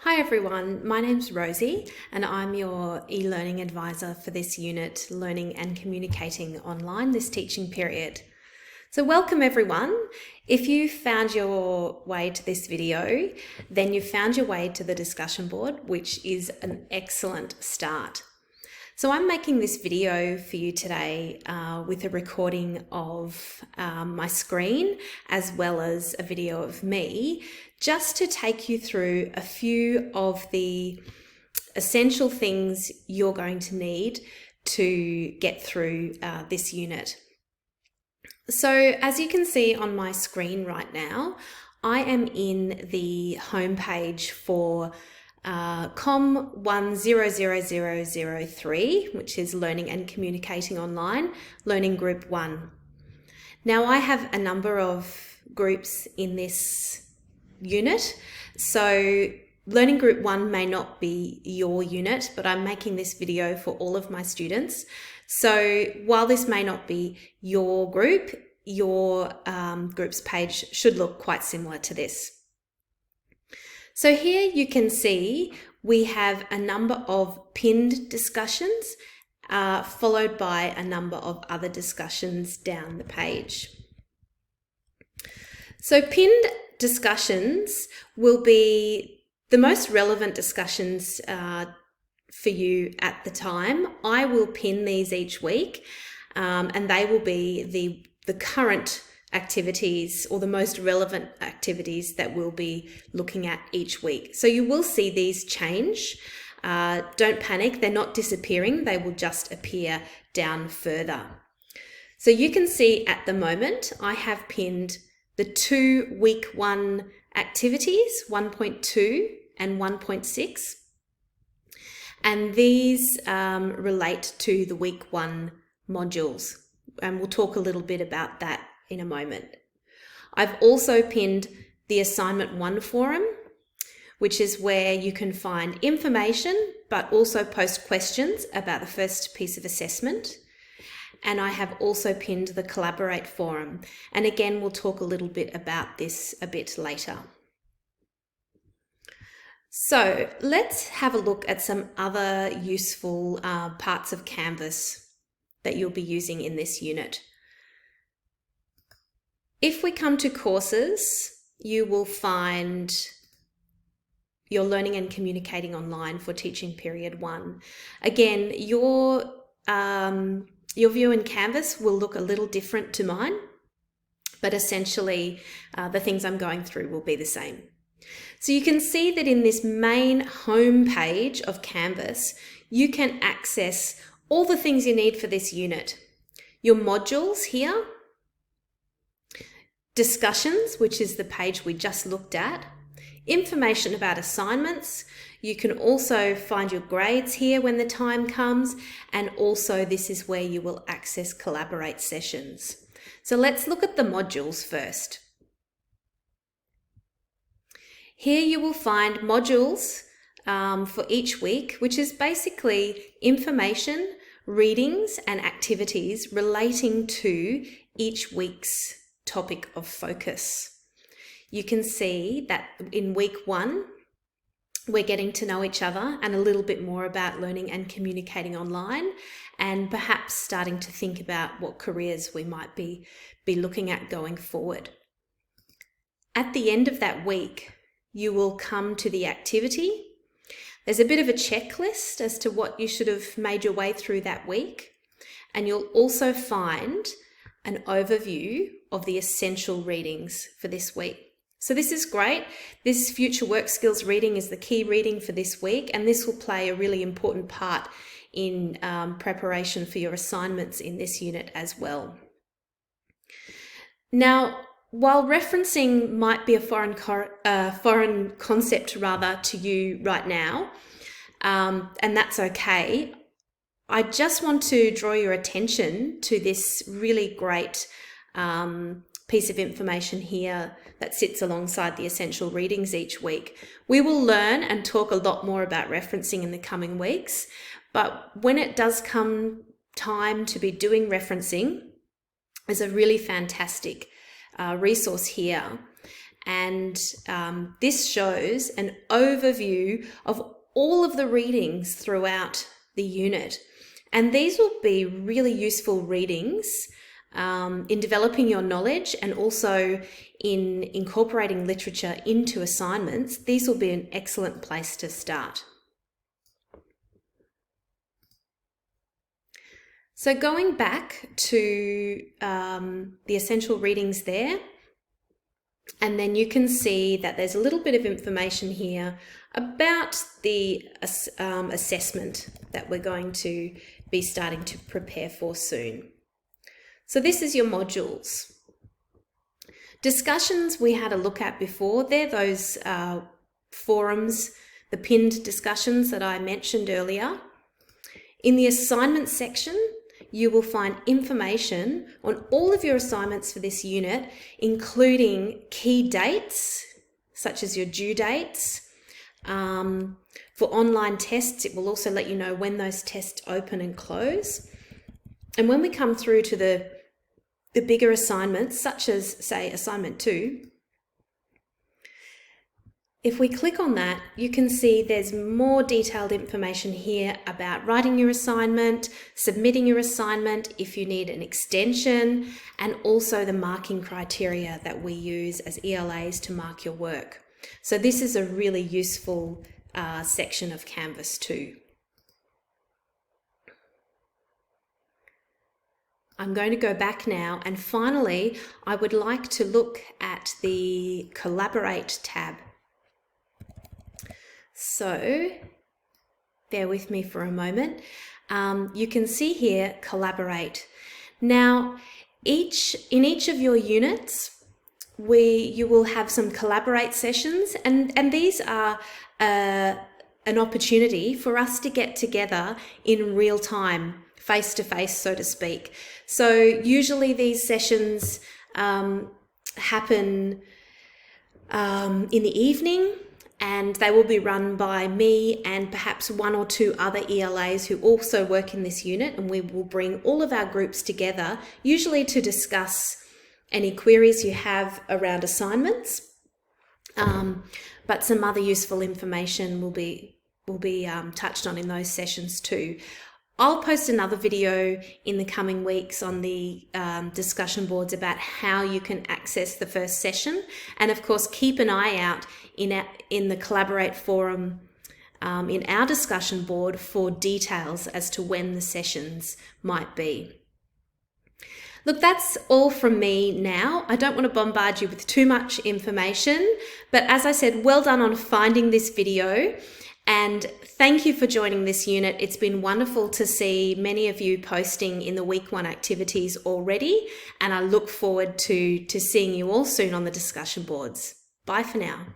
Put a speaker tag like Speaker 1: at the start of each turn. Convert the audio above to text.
Speaker 1: Hi everyone, my name's Rosie and I'm your e-learning advisor for this unit, Learning and Communicating Online, this teaching period. So welcome everyone. If you found your way to this video, then you've found your way to the discussion board, which is an excellent start. So I'm making this video for you today with a recording of my screen as well as a video of me, just to take you through a few of the essential things you're going to need to get through this unit. So as you can see on my screen right now, I am in the home page for COM 100003, which is Learning and Communicating Online, Learning Group 1. Now I have a number of groups in this unit, so Learning Group 1 may not be your unit, but I'm making this video for all of my students. So while this may not be your group, your group's page should look quite similar to this. So here you can see we have a number of pinned discussions followed by a number of other discussions down the page. So pinned discussions will be the most relevant discussions for you at the time. I will pin these each week and they will be the current activities or the most relevant activities that we'll be looking at each week. So you will see these change. Don't panic, they're not disappearing, they will just appear down further. So you can see at the moment I have pinned the two week 1 activities, 1.2 and 1.6, and these relate to the week 1 modules, and we'll talk a little bit about that in a moment. I've also pinned the assignment 1 forum, which is where you can find information but also post questions about the first piece of assessment. And I have also pinned the collaborate forum, and again we'll talk a little bit about this a bit later. So let's have a look at some other useful parts of Canvas that you'll be using in this unit. If we come to courses, you will find your Learning and Communicating Online for Teaching Period 1. Again, your view in Canvas will look a little different to mine, but essentially the things I'm going through will be the same. So you can see that in this main home page of Canvas, you can access all the things you need for this unit. Your modules here, discussions, which is the page we just looked at, information about assignments. You can also find your grades here when the time comes, and also this is where you will access collaborate sessions. So let's look at the modules first. Here you will find modules for each week, which is basically information, readings and activities relating to each week's topic of focus. You can see that in week 1, we're getting to know each other and a little bit more about learning and communicating online, and perhaps starting to think about what careers we might be looking at going forward. At the end of that week, you will come to the activity. There's a bit of a checklist as to what you should have made your way through that week, and you'll also find an overview of the essential readings for this week. So this is great. This future work skills reading is the key reading for this week, and this will play a really important part in preparation for your assignments in this unit as well. Now, while referencing might be a foreign concept to you right now, and that's okay, I just want to draw your attention to this really great piece of information here that sits alongside the essential readings each week. We will learn and talk a lot more about referencing in the coming weeks, but when it does come time to be doing referencing, there's a really fantastic resource here, and this shows an overview of all of the readings throughout the unit. And these will be really useful readings in developing your knowledge and also in incorporating literature into assignments. These will be an excellent place to start. So going back to the essential readings there, and then you can see that there's a little bit of information here about the assessment that we're going to be starting to prepare for soon. So this is your modules. Discussions we had a look at before. They're those forums, the pinned discussions that I mentioned earlier. In the assignment section, you will find information on all of your assignments for this unit, including key dates, such as your due dates. For online tests, it will also let you know when those tests open and close. And when we come through to the bigger assignments, such as, say, assignment 2, if we click on that, you can see there's more detailed information here about writing your assignment, submitting your assignment, if you need an extension, and also the marking criteria that we use as ELAs to mark your work. So this is a really useful section of Canvas too. I'm going to go back now, and finally I would like to look at the Collaborate tab. So bear with me for a moment. You can see here Collaborate. Now in each of your units you will have some Collaborate sessions, and these are an opportunity for us to get together in real time, face to face, so to speak. So usually these sessions happen in the evening, and they will be run by me and perhaps 1 or 2 other ELAs who also work in this unit, and we will bring all of our groups together, usually to discuss any queries you have around assignments, but some other useful information will be touched on in those sessions too. I'll post another video in the coming weeks on the discussion boards about how you can access the first session, and of course keep an eye out in the Collaborate forum in our discussion board for details as to when the sessions might be. Look, that's all from me now. I don't want to bombard you with too much information, but as I said, well done on finding this video. And thank you for joining this unit. It's been wonderful to see many of you posting in the week 1 activities already, and I look forward to seeing you all soon on the discussion boards. Bye for now.